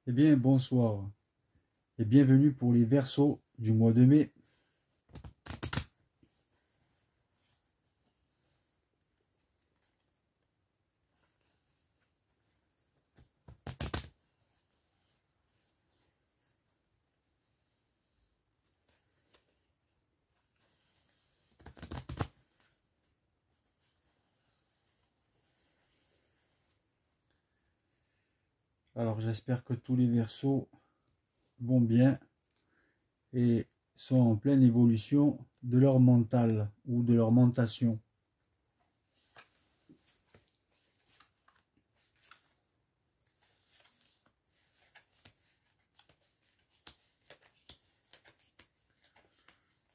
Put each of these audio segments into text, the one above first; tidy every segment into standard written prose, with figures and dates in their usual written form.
Eh bien, bonsoir et bienvenue pour les Verseaux du mois de mai. Alors, j'espère que tous les Verseaux vont bien et sont en pleine évolution de leur mental ou de leur mentation.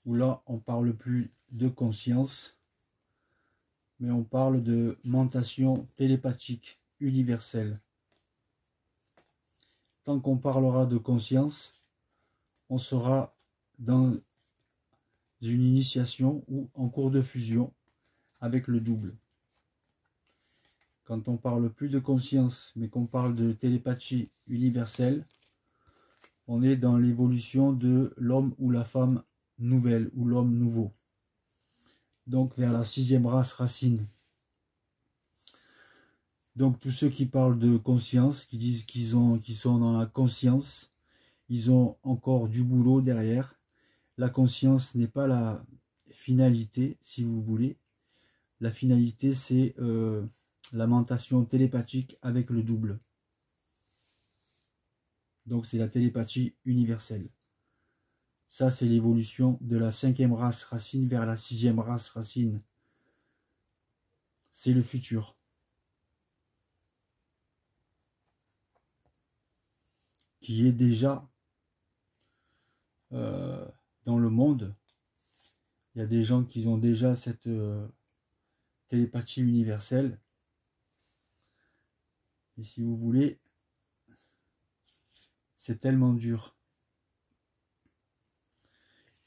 Où là, on parle plus de conscience, mais on parle de mentation télépathique universelle. Tant qu'on parlera de conscience, on sera dans une initiation ou en cours de fusion avec le double. Quand on parle plus de conscience, mais qu'on parle de télépathie universelle, on est dans l'évolution de l'homme ou la femme nouvelle, ou l'homme nouveau. Donc vers la 6e race racine. Donc tous ceux qui parlent de conscience, qui disent qu'ils sont dans la conscience, ils ont encore du boulot derrière. La conscience n'est pas la finalité, si vous voulez. La finalité, c'est la mentation télépathique avec le double. Donc c'est la télépathie universelle. Ça, c'est l'évolution de la 5e race racine vers la 6e race racine. C'est le futur. Qui est déjà dans le monde. Il y a des gens qui ont déjà cette télépathie universelle. Et si vous voulez, c'est tellement dur.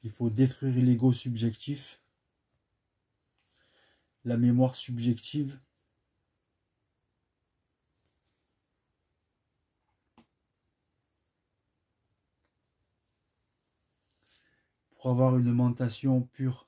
Il faut détruire l'ego subjectif, la mémoire subjective, pour avoir une mentation pure.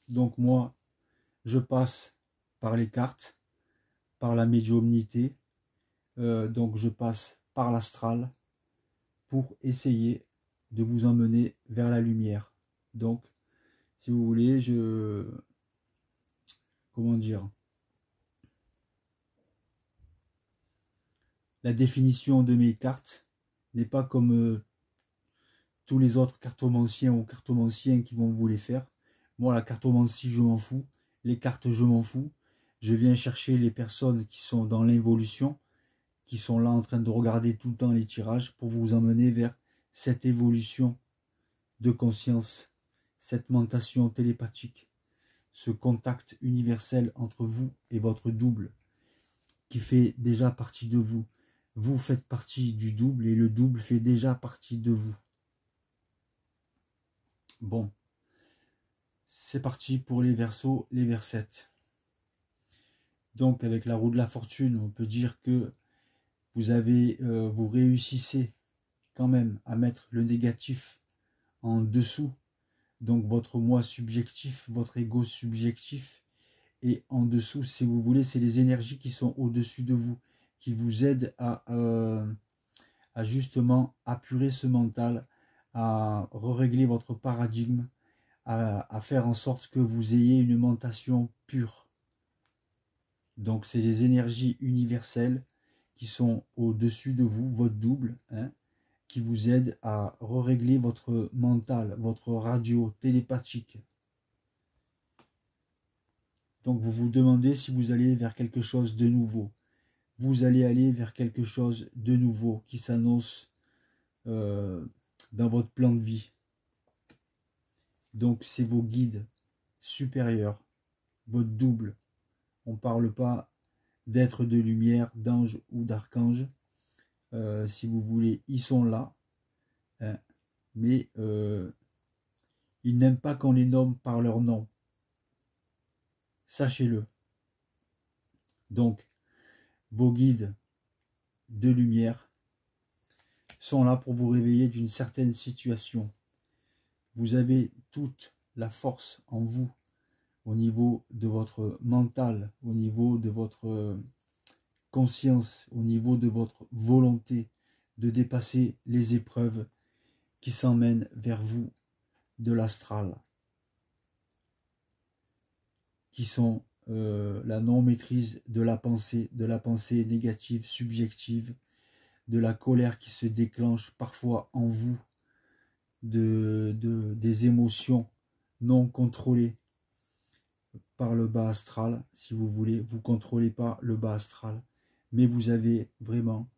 Donc moi, je passe par les cartes, par la médiumnité, donc je passe par l'astral pour essayer de vous emmener vers la lumière. Donc, si vous voulez, comment dire, la définition de mes cartes n'est pas comme tous les autres cartomanciens ou cartomanciens qui vont vous les faire. Moi, la cartomancie, je m'en fous. Les cartes, je m'en fous. Je viens chercher les personnes qui sont dans l'involution, qui sont là en train de regarder tout le temps les tirages pour vous emmener vers cette évolution de conscience, cette mentation télépathique, ce contact universel entre vous et votre double qui fait déjà partie de vous. Vous faites partie du double et le double fait déjà partie de vous. Bon, c'est parti pour les Verseaux, les Versettes. Donc avec la roue de la fortune, on peut dire que vous réussissez quand même à mettre le négatif en dessous. Donc votre moi subjectif, votre ego subjectif. Et en dessous, si vous voulez, c'est les énergies qui sont au-dessus de vous, qui vous aident à justement apurer ce mental, à régler votre paradigme, à faire en sorte que vous ayez une mentation pure. Donc c'est les énergies universelles qui sont au-dessus de vous, votre double, hein, qui vous aident à régler votre mental, votre radio télépathique. Donc vous vous demandez si vous allez vers quelque chose de nouveau. vous allez aller vers quelque chose de nouveau qui s'annonce dans votre plan de vie. Donc c'est vos guides supérieurs, votre double. On ne parle pas d'êtres de lumière, d'anges ou d'archanges. Si vous voulez, ils sont là. Hein, mais ils n'aiment pas qu'on les nomme par leur nom. Sachez-le. Donc, vos guides de lumière sont là pour vous réveiller d'une certaine situation. Vous avez toute la force en vous, au niveau de votre mental, au niveau de votre conscience, au niveau de votre volonté de dépasser les épreuves qui s'emmènent vers vous de l'astral, qui sont la non-maîtrise de la pensée négative, subjective, de la colère qui se déclenche parfois en vous, des émotions non contrôlées par le bas astral. Si vous voulez, vous ne contrôlez pas le bas astral, mais vous avez vraiment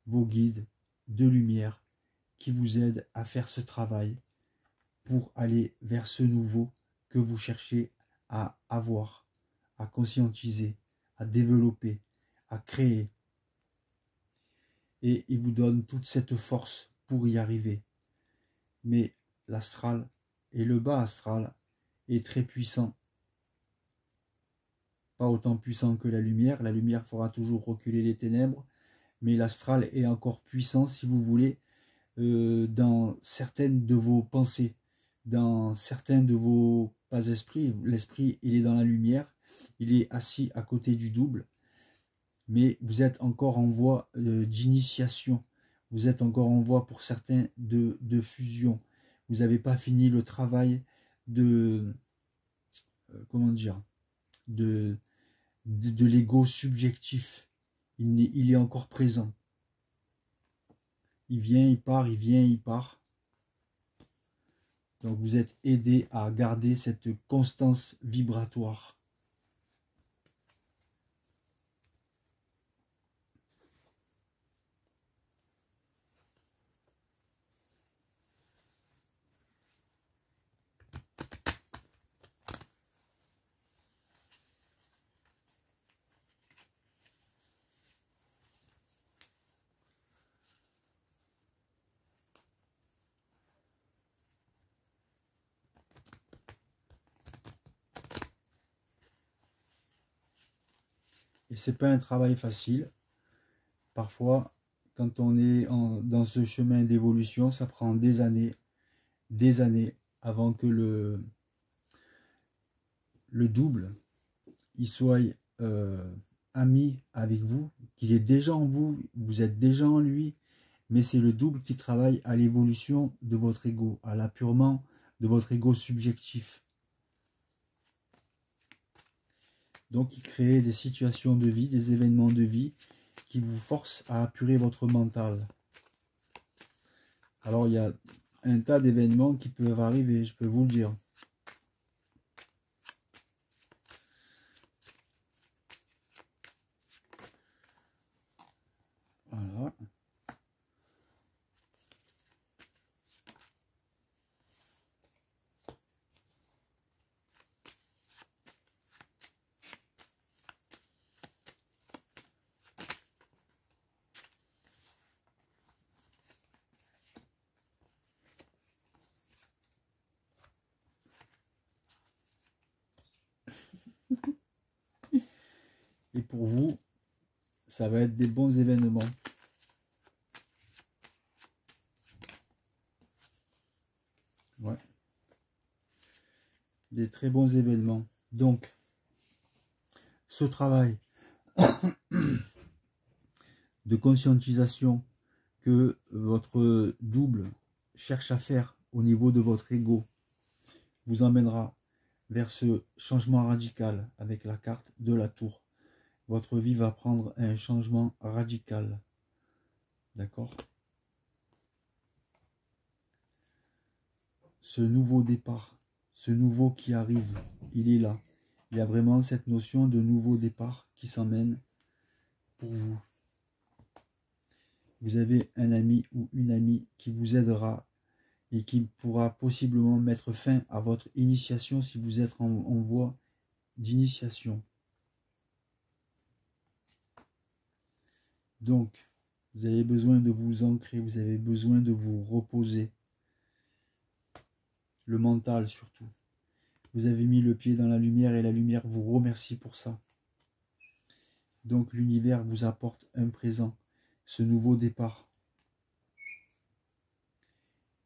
vos guides de lumière qui vous aident à faire ce travail pour aller vers ce nouveau que vous cherchez à avoir, à conscientiser, à développer, à créer. Et il vous donne toute cette force pour y arriver. Mais l'astral et le bas astral est très puissant. Pas autant puissant que la lumière. La lumière fera toujours reculer les ténèbres. Mais l'astral est encore puissant, si vous voulez, dans certaines de vos pensées, dans certains de vos pas esprits. L'esprit, il est dans la lumière, il est assis à côté du double, mais vous êtes encore en voie d'initiation, vous êtes encore en voie pour certains de fusion. Vous n'avez pas fini le travail de comment dire, de l'ego subjectif. Il est encore présent. Il vient, il part, il vient, il part. Donc vous êtes aidé à garder cette constance vibratoire. Et c'est pas un travail facile. Parfois, quand on est dans ce chemin d'évolution, ça prend des années avant que le double il soit ami avec vous, qu'il est déjà en vous, vous êtes déjà en lui, mais c'est le double qui travaille à l'évolution de votre ego, à l'appurement de votre ego subjectif. Donc il crée des situations de vie, des événements de vie qui vous forcent à apurer votre mental. Alors il y a un tas d'événements qui peuvent arriver, je peux vous le dire. Voilà. Et pour vous, ça va être des bons événements. Ouais. Des très bons événements. Donc, ce travail de conscientisation que votre double cherche à faire au niveau de votre ego vous emmènera vers ce changement radical avec la carte de la tour. Votre vie va prendre un changement radical. D'accord? Ce nouveau départ, ce nouveau qui arrive, il est là. Il y a vraiment cette notion de nouveau départ qui s'emmène pour vous. Vous avez un ami ou une amie qui vous aidera et qui pourra possiblement mettre fin à votre initiation si vous êtes en voie d'initiation. Donc, vous avez besoin de vous ancrer, vous avez besoin de vous reposer. Le mental surtout. Vous avez mis le pied dans la lumière et la lumière vous remercie pour ça. Donc l'univers vous apporte un présent, ce nouveau départ.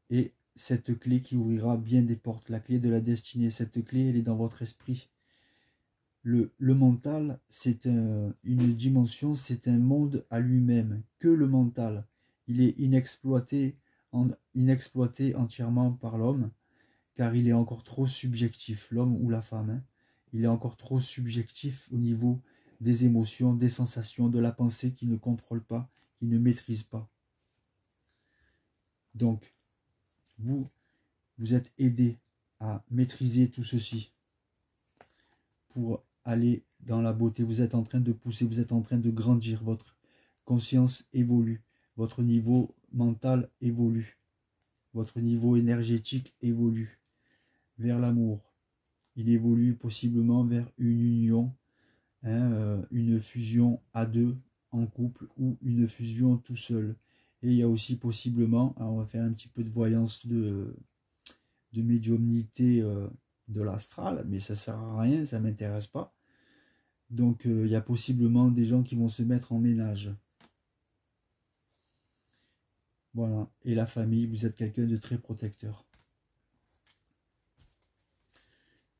Et cette clé qui ouvrira bien des portes, la clé de la destinée, cette clé elle est dans votre esprit. Le mental, c'est une dimension, c'est un monde à lui-même, que le mental. Il est inexploité entièrement par l'homme, car il est encore trop subjectif, l'homme ou la femme. Hein. Il est encore trop subjectif au niveau des émotions, des sensations, de la pensée qui ne contrôle pas, qui ne maîtrise pas. Donc, vous êtes aidé à maîtriser tout ceci pour aller dans la beauté. Vous êtes en train de pousser, vous êtes en train de grandir. Votre conscience évolue, votre niveau mental évolue, votre niveau énergétique évolue vers l'amour. Il évolue possiblement vers une union, hein, une fusion à deux en couple ou une fusion tout seul. Et il y a aussi possiblement, on va faire un petit peu de voyance de médiumnité de l'astral, mais ça sert à rien, ça m'intéresse pas. Donc il y a possiblement des gens qui vont se mettre en ménage. Voilà, et la famille, vous êtes quelqu'un de très protecteur.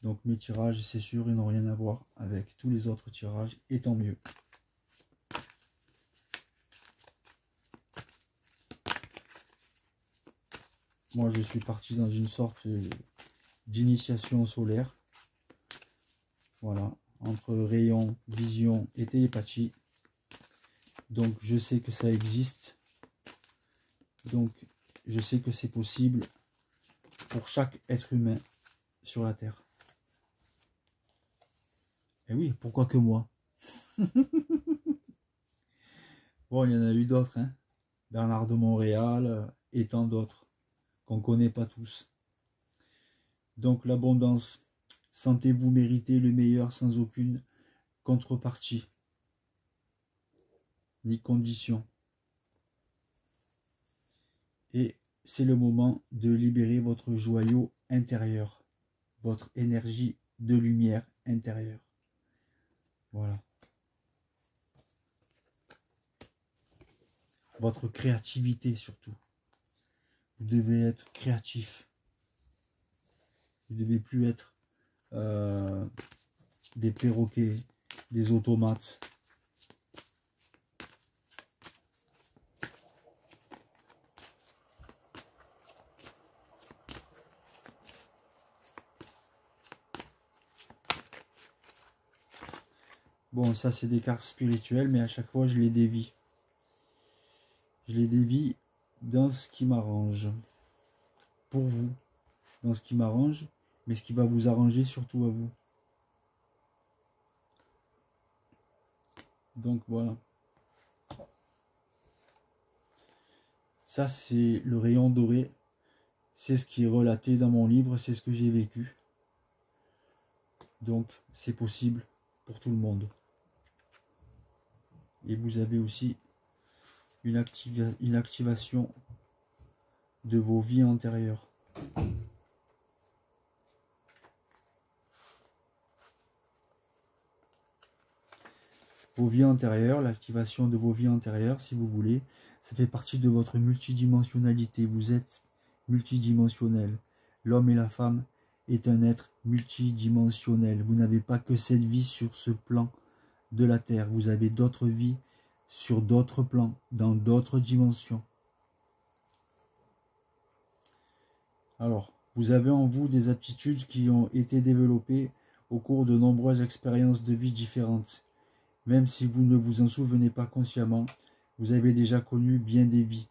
Donc mes tirages, c'est sûr, ils n'ont rien à voir avec tous les autres tirages, et tant mieux. Moi, je suis parti dans une sorte d'initiation solaire. Voilà, entre rayon, vision et télépathie. Donc, je sais que ça existe. Donc, je sais que c'est possible pour chaque être humain sur la Terre. Et oui, pourquoi que moi? Bon, il y en a eu d'autres, hein. Bernard de Montréal et tant d'autres qu'on ne connaît pas tous. Donc, l'abondance. Sentez-vous mériter le meilleur sans aucune contrepartie ni condition. Et c'est le moment de libérer votre joyau intérieur, votre énergie de lumière intérieure. Voilà. Votre créativité surtout. Vous devez être créatif. Vous ne devez plus être des perroquets, des automates. Bon, ça c'est des cartes spirituelles, mais à chaque fois je les dévie. Je les dévie dans ce qui m'arrange. Pour vous, dans ce qui m'arrange, mais ce qui va vous arranger surtout à vous. Donc voilà. Ça c'est le rayon doré. C'est ce qui est relaté dans mon livre, c'est ce que j'ai vécu. Donc c'est possible pour tout le monde. Et vous avez aussi une activation de vos vies antérieures. Vos vies antérieures, l'activation de vos vies antérieures, si vous voulez, ça fait partie de votre multidimensionnalité. Vous êtes multidimensionnel. L'homme et la femme est un être multidimensionnel. Vous n'avez pas que cette vie sur ce plan de la Terre. Vous avez d'autres vies sur d'autres plans, dans d'autres dimensions. Alors, vous avez en vous des aptitudes qui ont été développées au cours de nombreuses expériences de vie différentes. Même si vous ne vous en souvenez pas consciemment, vous avez déjà connu bien des vies,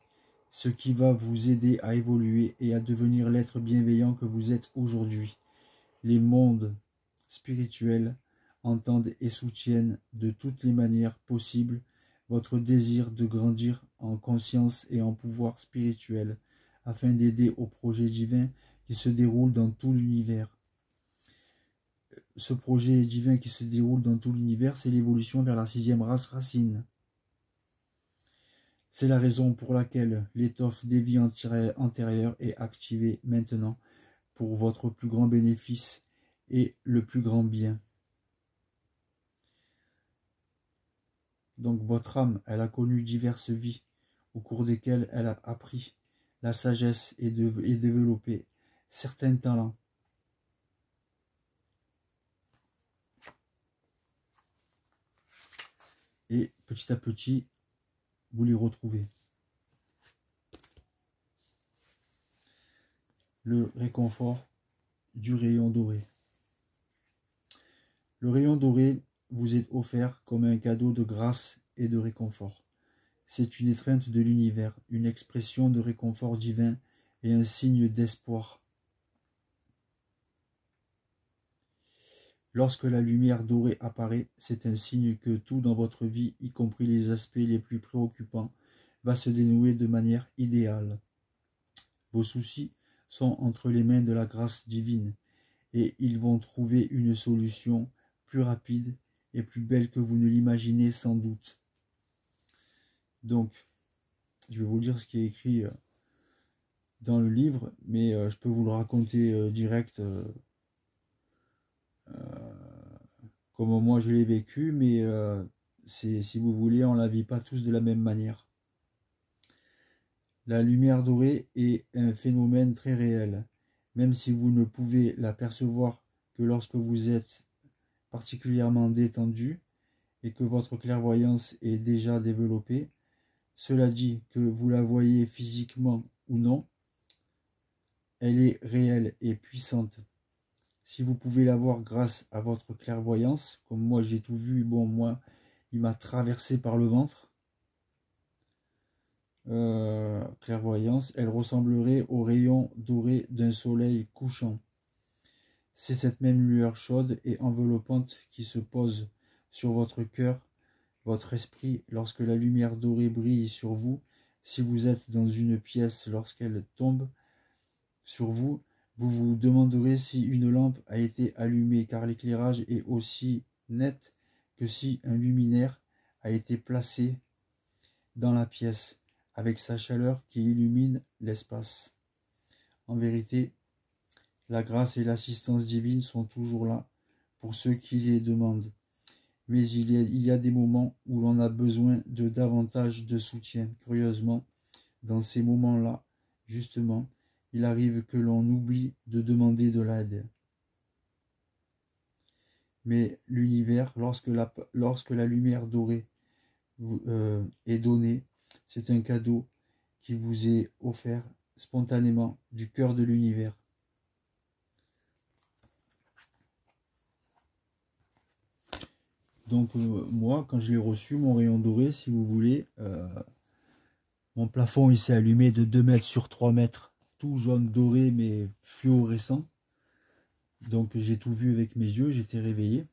ce qui va vous aider à évoluer et à devenir l'être bienveillant que vous êtes aujourd'hui. Les mondes spirituels entendent et soutiennent de toutes les manières possibles votre désir de grandir en conscience et en pouvoir spirituel, afin d'aider au projet divin qui se déroule dans tout l'univers. Ce projet divin qui se déroule dans tout l'univers, c'est l'évolution vers la 6e race racine. C'est la raison pour laquelle l'étoffe des vies antérieures est activée maintenant pour votre plus grand bénéfice et le plus grand bien. Donc votre âme, elle a connu diverses vies au cours desquelles elle a appris la sagesse et développé certains talents. Et petit à petit, vous les retrouvez. Le réconfort du rayon doré. Le rayon doré vous est offert comme un cadeau de grâce et de réconfort. C'est une étreinte de l'univers, une expression de réconfort divin et un signe d'espoir. Lorsque la lumière dorée apparaît, c'est un signe que tout dans votre vie, y compris les aspects les plus préoccupants, va se dénouer de manière idéale. Vos soucis sont entre les mains de la grâce divine, et ils vont trouver une solution plus rapide et plus belle que vous ne l'imaginez sans doute. Donc, je vais vous lire ce qui est écrit dans le livre, mais je peux vous le raconter direct comme moi je l'ai vécu, mais si vous voulez, on ne la vit pas tous de la même manière. La lumière dorée est un phénomène très réel, même si vous ne pouvez l'apercevoir que lorsque vous êtes particulièrement détendu et que votre clairvoyance est déjà développée. Cela dit, que vous la voyez physiquement ou non, elle est réelle et puissante. Si vous pouvez la voir grâce à votre clairvoyance, comme moi j'ai tout vu, bon moi il m'a traversé par le ventre, clairvoyance, elle ressemblerait au rayon doré d'un soleil couchant. C'est cette même lueur chaude et enveloppante qui se pose sur votre cœur, votre esprit, lorsque la lumière dorée brille sur vous. Si vous êtes dans une pièce, lorsqu'elle tombe sur vous, vous vous demanderez si une lampe a été allumée, car l'éclairage est aussi net que si un luminaire a été placé dans la pièce, avec sa chaleur qui illumine l'espace. En vérité, la grâce et l'assistance divine sont toujours là pour ceux qui les demandent. Mais il y a des moments où l'on a besoin de davantage de soutien. Curieusement, dans ces moments-là, justement, il arrive que l'on oublie de demander de l'aide. Mais l'univers, lorsque la lumière dorée est donnée, c'est un cadeau qui vous est offert spontanément du cœur de l'univers. Donc moi, quand je l'ai reçu, mon rayon doré, si vous voulez, mon plafond il s'est allumé de 2 mètres sur 3 mètres, tout jaune doré mais fluorescent. Donc j'ai tout vu avec mes yeux, j'étais réveillé.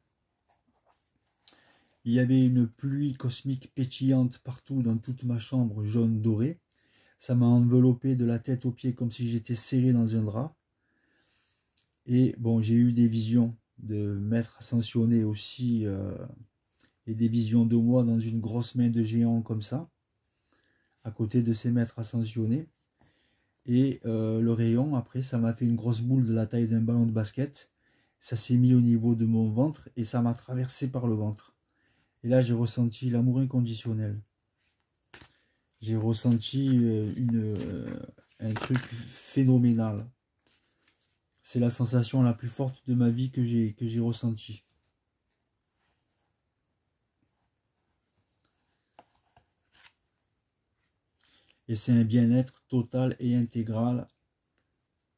Il y avait une pluie cosmique pétillante partout dans toute ma chambre, jaune doré. Ça m'a enveloppé de la tête aux pieds comme si j'étais serré dans un drap. Et bon, j'ai eu des visions de maîtres ascensionnés aussi, et des visions de moi dans une grosse main de géant comme ça, à côté de ces maîtres ascensionnés. Et le rayon, après, ça m'a fait une grosse boule de la taille d'un ballon de basket. Ça s'est mis au niveau de mon ventre et ça m'a traversé par le ventre. Et là, j'ai ressenti l'amour inconditionnel. J'ai ressenti un truc phénoménal. C'est la sensation la plus forte de ma vie que j'ai ressentie. Et c'est un bien-être total et intégral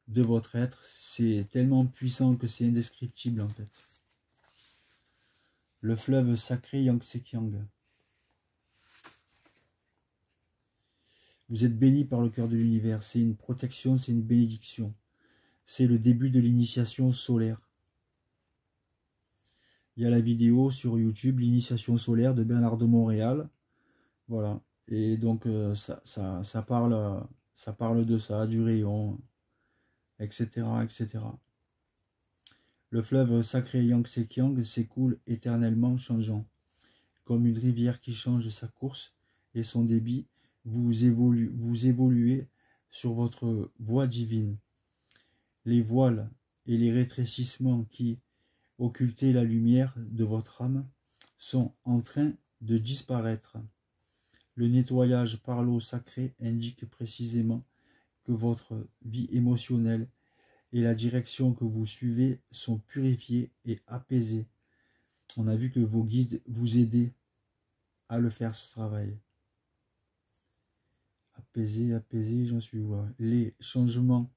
de votre être. C'est tellement puissant que c'est indescriptible en fait. Le fleuve sacré Yangtze-Kiang. Vous êtes béni par le cœur de l'univers. C'est une protection, c'est une bénédiction. C'est le début de l'initiation solaire. Il y a la vidéo sur YouTube, l'initiation solaire de Bernard de Montréal. Voilà. Et donc ça parle de ça, du rayon, etc., etc. Le fleuve sacré Yangtze-Kiang s'écoule éternellement changeant. Comme une rivière qui change sa course et son débit, vous évoluez sur votre voie divine. Les voiles et les rétrécissements qui occultaient la lumière de votre âme sont en train de disparaître. Le nettoyage par l'eau sacrée indique précisément que votre vie émotionnelle et la direction que vous suivez sont purifiées et apaisées. On a vu que vos guides vous aidaient à le faire, ce travail. Apaisé, apaisé, j'en suis où là? Les changements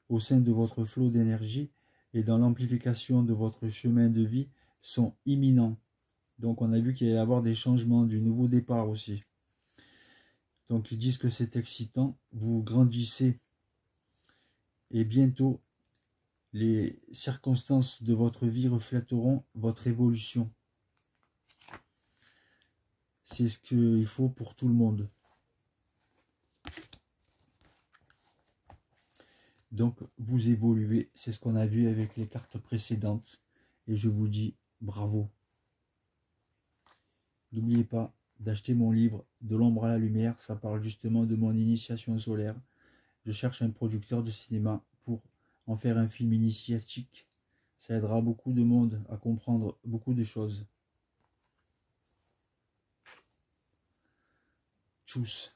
au sein de votre flot d'énergie et dans l'amplification de votre chemin de vie sont imminents. Donc on a vu qu'il allait y avoir des changements, du nouveau départ aussi. Donc ils disent que c'est excitant, vous grandissez et bientôt les circonstances de votre vie reflèteront votre évolution. C'est ce qu'il faut pour tout le monde. Donc vous évoluez, c'est ce qu'on a vu avec les cartes précédentes. Et je vous dis bravo. N'oubliez pas d'acheter mon livre De l'ombre à la lumière. Ça parle justement de mon initiation solaire. Je cherche un producteur de cinéma pour en faire un film initiatique. Ça aidera beaucoup de monde à comprendre beaucoup de choses. Tchuss.